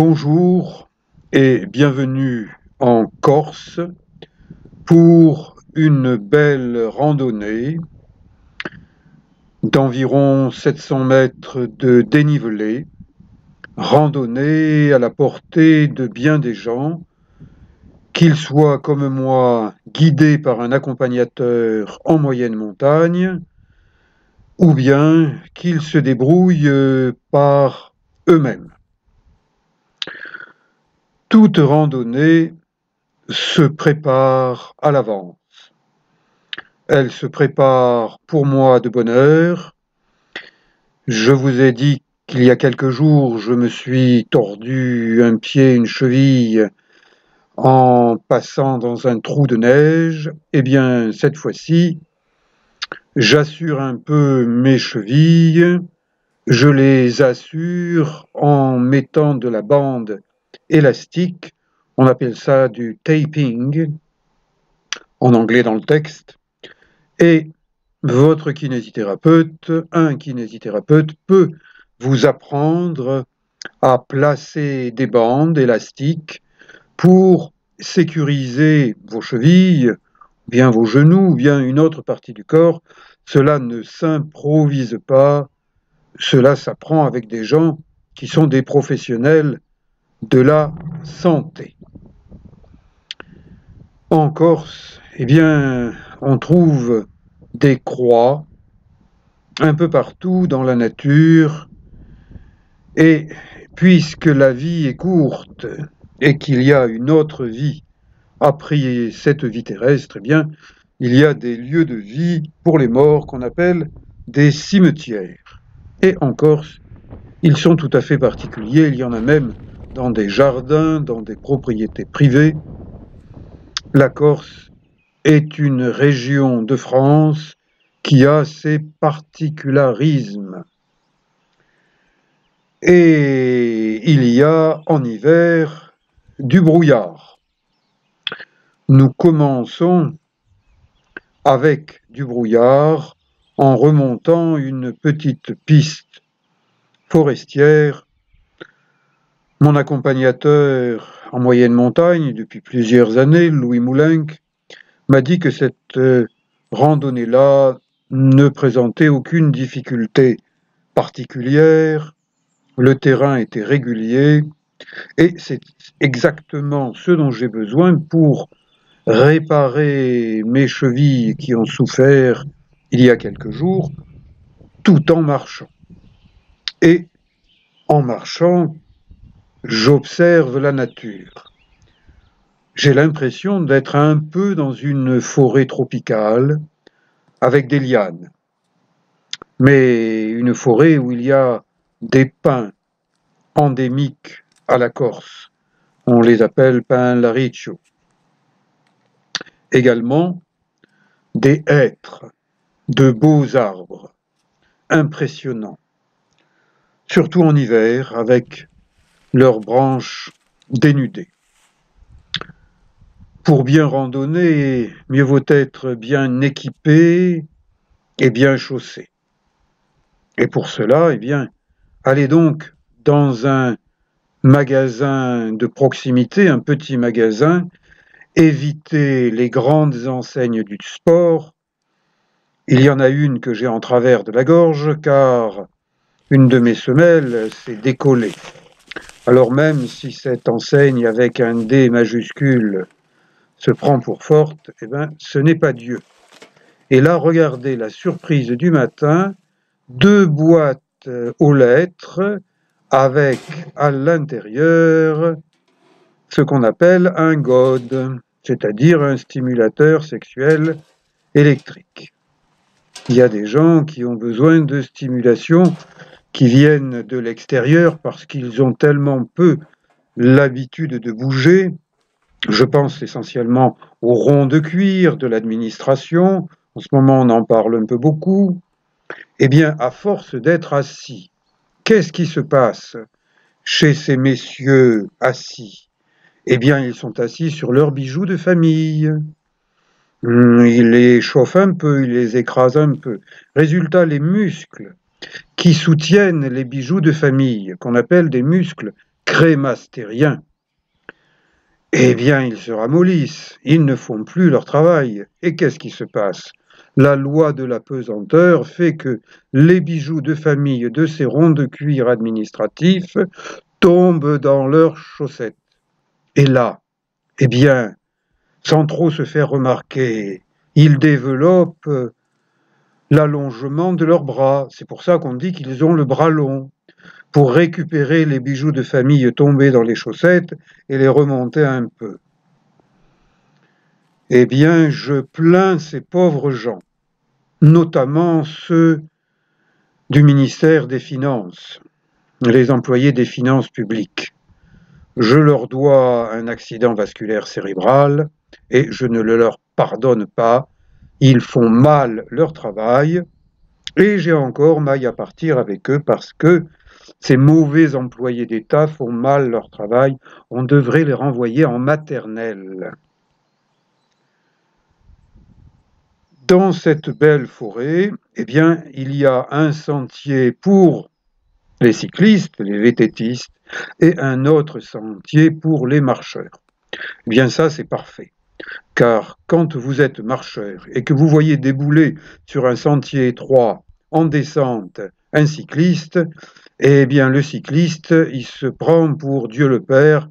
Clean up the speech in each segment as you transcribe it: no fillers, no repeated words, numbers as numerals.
Bonjour et bienvenue en Corse pour une belle randonnée d'environ 700 mètres de dénivelé, randonnée à la portée de bien des gens, qu'ils soient comme moi guidés par un accompagnateur en moyenne montagne, ou bien qu'ils se débrouillent par eux-mêmes. Toute randonnée se prépare à l'avance. Elle se prépare pour moi de bonne heure. Je vous ai dit qu'il y a quelques jours, je me suis tordu un pied, une cheville en passant dans un trou de neige. Eh bien, cette fois-ci, j'assure un peu mes chevilles. Je les assure en mettant de la bande élastique. On appelle ça du taping, en anglais dans le texte. Et votre kinésithérapeute, un kinésithérapeute peut vous apprendre à placer des bandes élastiques pour sécuriser vos chevilles, bien vos genoux, ou bien une autre partie du corps. Cela ne s'improvise pas, cela s'apprend avec des gens qui sont des professionnels de la santé. En Corse, eh bien, on trouve des croix un peu partout dans la nature, et puisque la vie est courte et qu'il y a une autre vie après cette vie terrestre, eh bien, il y a des lieux de vie pour les morts qu'on appelle des cimetières. Et en Corse, ils sont tout à fait particuliers, il y en a même dans des jardins, dans des propriétés privées. La Corse est une région de France qui a ses particularismes. Et il y a en hiver du brouillard. Nous commençons avec du brouillard en remontant une petite piste forestière. Mon accompagnateur en moyenne montagne depuis plusieurs années, Louis Moulenc, m'a dit que cette randonnée-là ne présentait aucune difficulté particulière, le terrain était régulier, et c'est exactement ce dont j'ai besoin pour réparer mes chevilles qui ont souffert il y a quelques jours, tout en marchant. Et en marchant, j'observe la nature. J'ai l'impression d'être un peu dans une forêt tropicale avec des lianes, mais une forêt où il y a des pins endémiques à la Corse. On les appelle pins laricio. Également des hêtres, de beaux arbres, impressionnants, surtout en hiver avec leurs branches dénudées. Pour bien randonner, mieux vaut être bien équipé et bien chaussé. Et pour cela, eh bien, allez donc dans un magasin de proximité, un petit magasin, évitez les grandes enseignes du sport. Il y en a une que j'ai en travers de la gorge, car une de mes semelles s'est décollée. Alors même si cette enseigne avec un D majuscule se prend pour forte, eh bien, ce n'est pas Dieu. Et là, regardez la surprise du matin, 2 boîtes aux lettres avec à l'intérieur ce qu'on appelle un GOD, c'est-à-dire un stimulateur sexuel électrique. Il y a des gens qui ont besoin de stimulation qui viennent de l'extérieur parce qu'ils ont tellement peu l'habitude de bouger. Je pense essentiellement aux ronds de cuir de l'administration. En ce moment, on en parle un peu beaucoup. Eh bien, à force d'être assis, qu'est-ce qui se passe chez ces messieurs assis? Eh bien, ils sont assis sur leurs bijoux de famille. Ils les chauffent un peu, ils les écrasent un peu. Résultat, les muscles qui soutiennent les bijoux de famille, qu'on appelle des muscles crémastériens, eh bien, ils se ramollissent, ils ne font plus leur travail. Et qu'est-ce qui se passe? La loi de la pesanteur fait que les bijoux de famille de ces ronds de cuir administratifs tombent dans leurs chaussettes. Et là, eh bien, sans trop se faire remarquer, ils développent l'allongement de leurs bras. C'est pour ça qu'on dit qu'ils ont le bras long, pour récupérer les bijoux de famille tombés dans les chaussettes et les remonter un peu. Eh bien, je plains ces pauvres gens, notamment ceux du ministère des Finances, les employés des finances publiques. Je leur dois un accident vasculaire cérébral et je ne le leur pardonne pas. Ils font mal leur travail et j'ai encore maille à partir avec eux parce que ces mauvais employés d'État font mal leur travail. On devrait les renvoyer en maternelle. Dans cette belle forêt, eh bien, il y a un sentier pour les cyclistes, les vététistes, et un autre sentier pour les marcheurs. Eh bien, ça, c'est parfait. Car quand vous êtes marcheur et que vous voyez débouler sur un sentier étroit en descente un cycliste, eh bien, le cycliste, il se prend pour Dieu le Père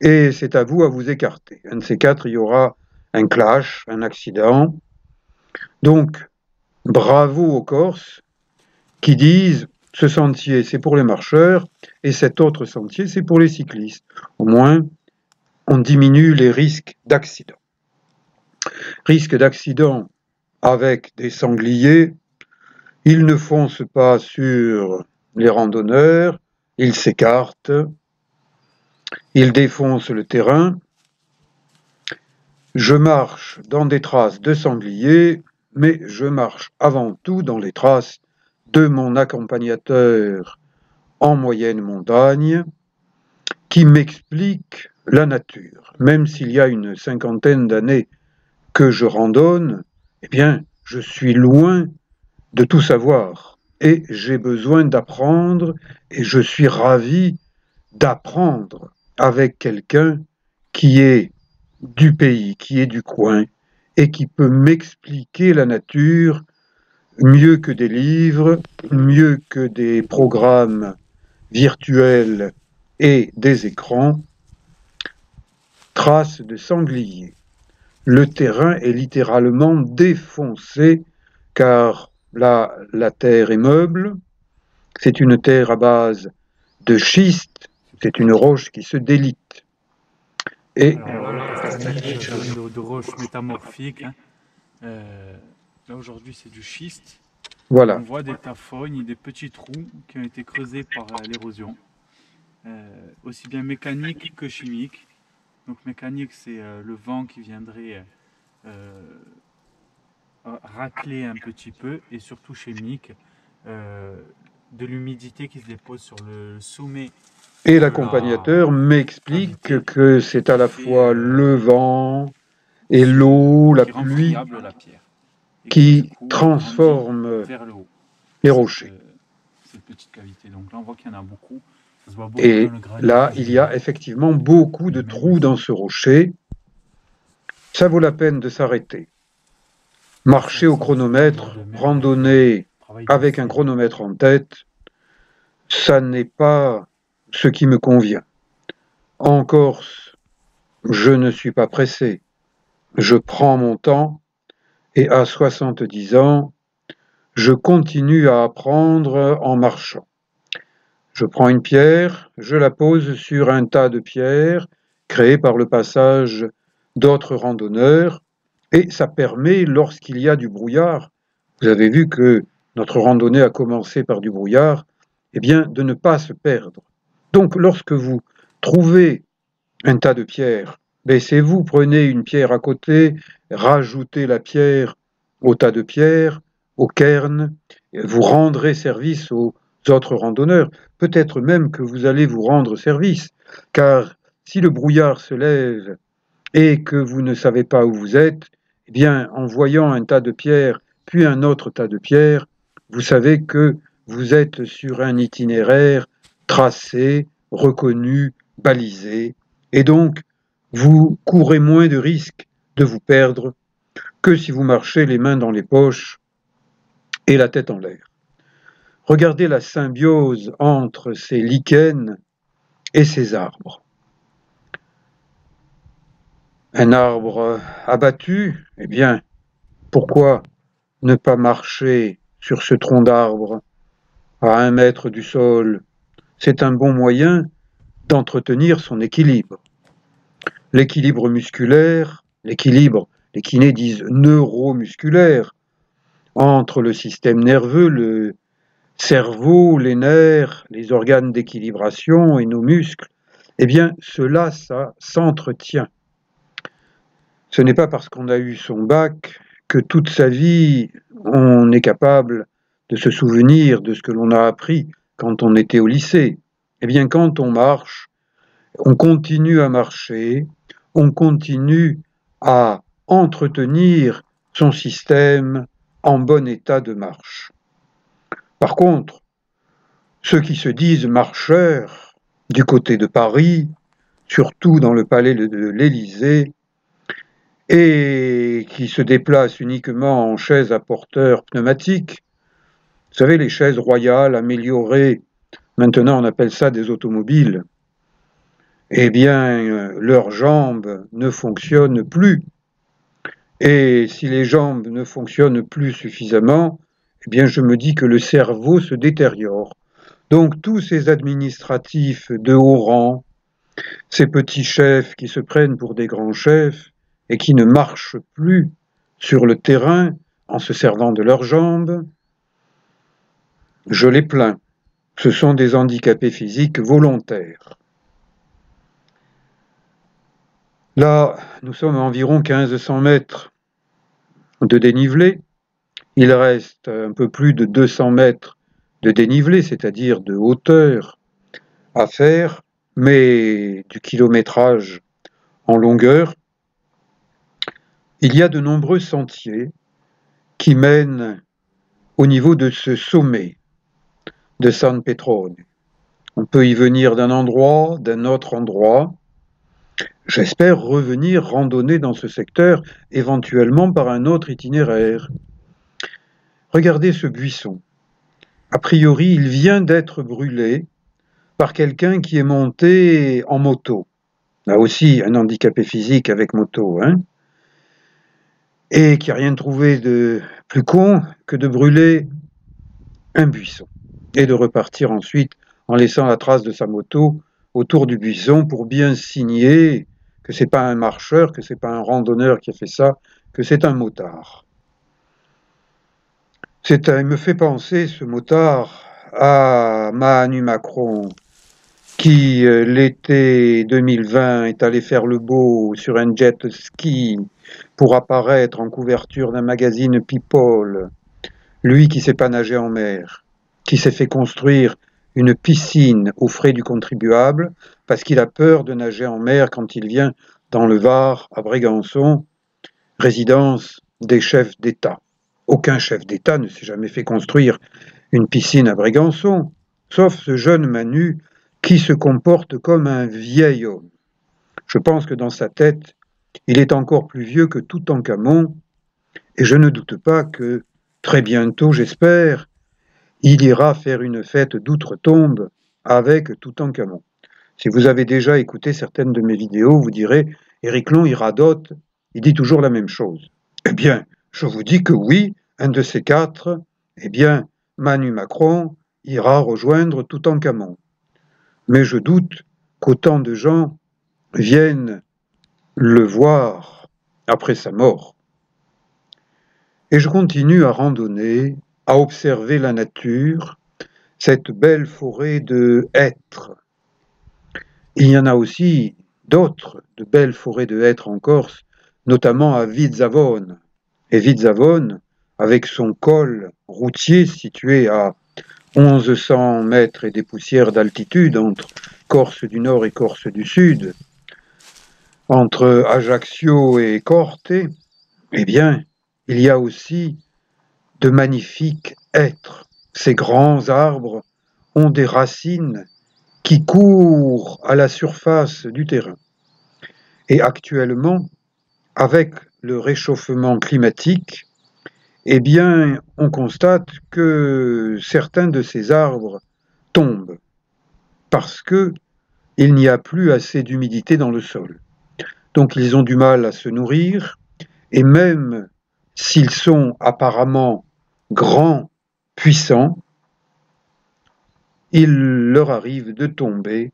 et c'est à vous écarter. Un de ces quatre, il y aura un clash, un accident. Donc, bravo aux Corses qui disent ce sentier c'est pour les marcheurs et cet autre sentier c'est pour les cyclistes. Au moins, on diminue les risques d'accident. Risque d'accident avec des sangliers, ils ne foncent pas sur les randonneurs, ils s'écartent, ils défoncent le terrain. Je marche dans des traces de sangliers, mais je marche avant tout dans les traces de mon accompagnateur en moyenne montagne qui m'explique la nature. Même s'il y a une cinquantaine d'années que je randonne, eh bien, je suis loin de tout savoir et j'ai besoin d'apprendre et je suis ravi d'apprendre avec quelqu'un qui est du pays, qui est du coin et qui peut m'expliquer la nature mieux que des livres, mieux que des programmes virtuels et des écrans. Traces de sangliers. Le terrain est littéralement défoncé car là, la terre est meuble. C'est une terre à base de schiste. C'est une roche qui se délite. Et alors là, de roches métamorphiques. Hein. Là, aujourd'hui, c'est du schiste. Voilà. On voit des taphognes, des petits trous qui ont été creusés par l'érosion. Aussi bien mécanique que chimique. Donc mécanique, c'est le vent qui viendrait racler un petit peu, et surtout chimique, de l'humidité qui se dépose sur le sommet. Et l'accompagnateur m'explique que c'est à la fois le vent et l'eau, la pluie, qui transforme les rochers. Cette petite cavité. Donc là, on voit qu'il y en a beaucoup. Et là, il y a effectivement beaucoup de trous dans ce rocher. Ça vaut la peine de s'arrêter. Marcher au chronomètre, randonner avec un chronomètre en tête, ça n'est pas ce qui me convient. En Corse, je ne suis pas pressé. Je prends mon temps et à 70 ans, je continue à apprendre en marchant. Je prends une pierre, je la pose sur un tas de pierres créé par le passage d'autres randonneurs et ça permet, lorsqu'il y a du brouillard, vous avez vu que notre randonnée a commencé par du brouillard, eh bien, de ne pas se perdre. Donc, lorsque vous trouvez un tas de pierres, baissez-vous, prenez une pierre à côté, rajoutez la pierre au tas de pierres, au cairn, vous rendrez service aux autres randonneurs. Peut-être même que vous allez vous rendre service, car si le brouillard se lève et que vous ne savez pas où vous êtes, eh bien, en voyant un tas de pierres, puis un autre tas de pierres, vous savez que vous êtes sur un itinéraire tracé reconnu, balisé, et donc vous courez moins de risques de vous perdre que si vous marchez les mains dans les poches et la tête en l'air. Regardez la symbiose entre ces lichens et ces arbres. Un arbre abattu, eh bien, pourquoi ne pas marcher sur ce tronc d'arbre à 1 mètre du sol? C'est un bon moyen d'entretenir son équilibre. L'équilibre musculaire, les kinés disent neuromusculaire, entre le système nerveux, le cerveau, les nerfs, les organes d'équilibration et nos muscles, eh bien, cela, ça s'entretient. Ce n'est pas parce qu'on a eu son bac que toute sa vie, on est capable de se souvenir de ce que l'on a appris quand on était au lycée. Eh bien, quand on marche, on continue à marcher, on continue à entretenir son système en bon état de marche. Par contre, ceux qui se disent marcheurs du côté de Paris, surtout dans le palais de l'Élysée, et qui se déplacent uniquement en chaises à porteurs pneumatiques, vous savez, les chaises royales améliorées, maintenant on appelle ça des automobiles, eh bien, leurs jambes ne fonctionnent plus. Et si les jambes ne fonctionnent plus suffisamment, eh bien, je me dis que le cerveau se détériore. Donc, tous ces administratifs de haut rang, ces petits chefs qui se prennent pour des grands chefs et qui ne marchent plus sur le terrain en se servant de leurs jambes, je les plains. Ce sont des handicapés physiques volontaires. Là, nous sommes à environ 1500 mètres de dénivelé. Il reste un peu plus de 200 mètres de dénivelé, c'est-à-dire de hauteur, à faire, mais du kilométrage en longueur. Il y a de nombreux sentiers qui mènent au niveau de ce sommet de San Petrone. On peut y venir d'un endroit, d'un autre endroit. J'espère revenir randonner dans ce secteur, éventuellement par un autre itinéraire. Regardez ce buisson. A priori, il vient d'être brûlé par quelqu'un qui est monté en moto. Là aussi, un handicapé physique avec moto, hein, et qui n'a rien trouvé de plus con que de brûler un buisson et de repartir ensuite en laissant la trace de sa moto autour du buisson pour bien signer que c'est pas un marcheur, que c'est pas un randonneur qui a fait ça, que c'est un motard. Il me fait penser, ce motard, à Manu Macron, qui, l'été 2020, est allé faire le beau sur un jet ski pour apparaître en couverture d'un magazine People. Lui qui ne sait pas nager en mer, qui s'est fait construire une piscine aux frais du contribuable parce qu'il a peur de nager en mer quand il vient dans le Var, à Brégançon, résidence des chefs d'État. Aucun chef d'État ne s'est jamais fait construire une piscine à Brégançon, sauf ce jeune Manu qui se comporte comme un vieil homme. Je pense que dans sa tête, il est encore plus vieux que Toutankhamon, et je ne doute pas que très bientôt, j'espère, il ira faire une fête d'outre-tombe avec Toutankhamon. Si vous avez déjà écouté certaines de mes vidéos, vous direz « Éric Long, il radote, il dit toujours la même chose ». Eh bien, je vous dis que oui, un de ces quatre, eh bien, Manu Macron ira rejoindre Toutankhamon. Mais je doute qu'autant de gens viennent le voir après sa mort. Et je continue à randonner, à observer la nature, cette belle forêt de hêtres. Il y en a aussi d'autres de belles forêts de hêtres en Corse, notamment à Vidzavone. Et Vidzavone, avec son col routier situé à 1100 mètres et des poussières d'altitude entre Corse du Nord et Corse du Sud, entre Ajaccio et Corte, eh bien, il y a aussi de magnifiques hêtres. Ces grands arbres ont des racines qui court à la surface du terrain. Et actuellement, avec le réchauffement climatique, eh bien, on constate que certains de ces arbres tombent parce qu'il n'y a plus assez d'humidité dans le sol. Donc ils ont du mal à se nourrir, et même s'ils sont apparemment grands, puissants, il leur arrive de tomber,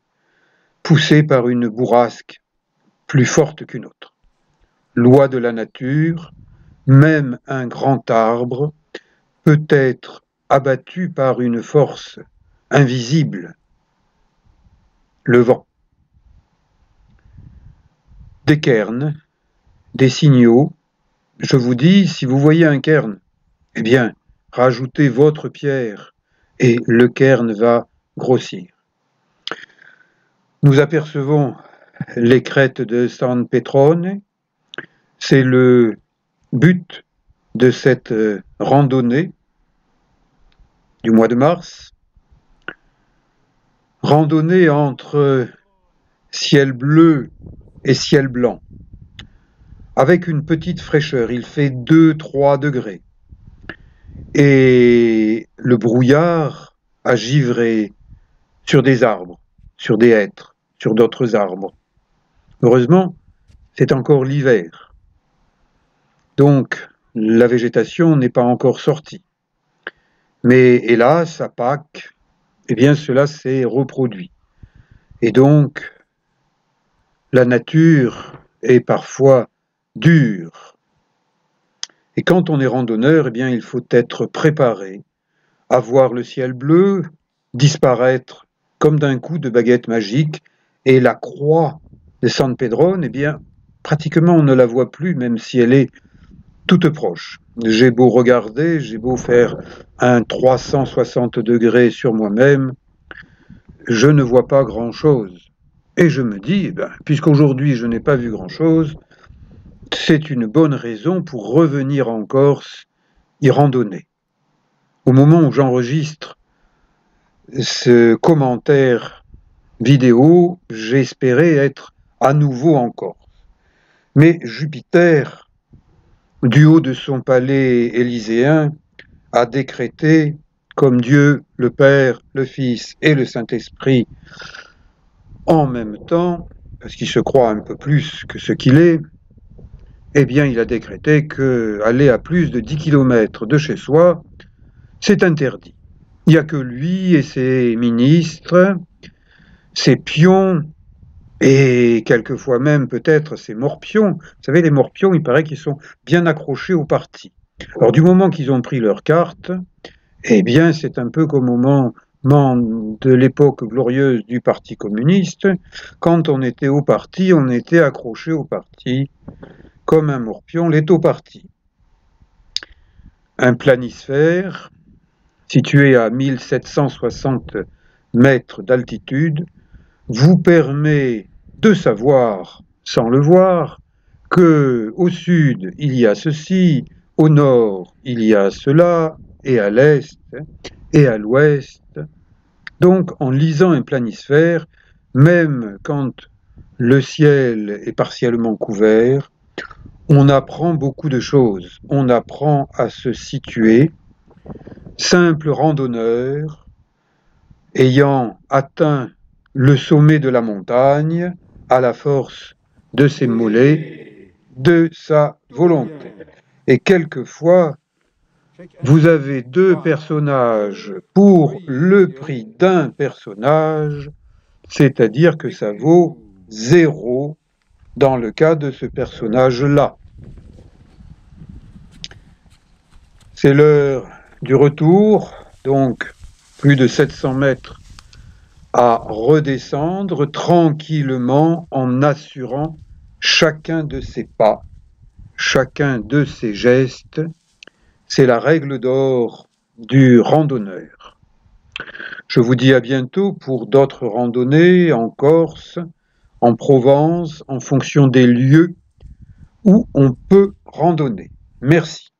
poussés par une bourrasque plus forte qu'une autre. Loi de la nature, même un grand arbre peut être abattu par une force invisible, le vent. Des cairns, des signaux. Je vous dis, si vous voyez un cairn, eh bien, rajoutez votre pierre et le cairn va grossir. Nous apercevons les crêtes de San Petrone. C'est le but de cette randonnée du mois de mars. Randonnée entre ciel bleu et ciel blanc, avec une petite fraîcheur. Il fait 2-3 degrés. Et le brouillard a givré sur des arbres, sur des hêtres, sur d'autres arbres. Heureusement, c'est encore l'hiver. Donc, la végétation n'est pas encore sortie. Mais hélas, à Pâques, eh bien, cela s'est reproduit. Et donc, la nature est parfois dure. Et quand on est randonneur, eh bien, il faut être préparé à voir le ciel bleu disparaître comme d'un coup de baguette magique, et la croix de San Pedrone, eh bien, pratiquement on ne la voit plus, même si elle est toute proche. J'ai beau regarder, j'ai beau faire un 360 degrés sur moi-même, je ne vois pas grand-chose. Et je me dis, puisqu'aujourd'hui je n'ai pas vu grand-chose, c'est une bonne raison pour revenir en Corse, y randonner. Au moment où j'enregistre ce commentaire vidéo, j'espérais être à nouveau en Corse. Mais Jupiter, du haut de son palais élyséen, a décrété, comme Dieu, le Père, le Fils et le Saint-Esprit, en même temps, parce qu'il se croit un peu plus que ce qu'il est, eh bien, il a décrété qu'aller à plus de 10 km de chez soi, c'est interdit. Il n'y a que lui et ses ministres, ses pions, et quelquefois même peut-être ses morpions. Vous savez, les morpions, il paraît qu'ils sont bien accrochés au parti. Alors du moment qu'ils ont pris leur carte, eh bien c'est un peu comme au moment de l'époque glorieuse du Parti communiste. Quand on était au parti, on était accroché au parti, comme un morpion l'est au parti. Un planisphère, situé à 1760 mètres d'altitude, vous permet de savoir, sans le voir, que au sud il y a ceci, au nord il y a cela, et à l'est et à l'ouest. Donc en lisant un planisphère, même quand le ciel est partiellement couvert, on apprend beaucoup de choses. On apprend à se situer. Simple randonneur, ayant atteint le sommet de la montagne, à la force de ses mollets, de sa volonté. Et quelquefois, vous avez 2 personnages pour le prix d'un personnage, c'est-à-dire que ça vaut 0 dans le cas de ce personnage-là. C'est l'heure du retour, donc plus de 700 mètres à redescendre tranquillement en assurant chacun de ses pas, chacun de ses gestes. C'est la règle d'or du randonneur. Je vous dis à bientôt pour d'autres randonnées en Corse, en Provence, en fonction des lieux où on peut randonner. Merci.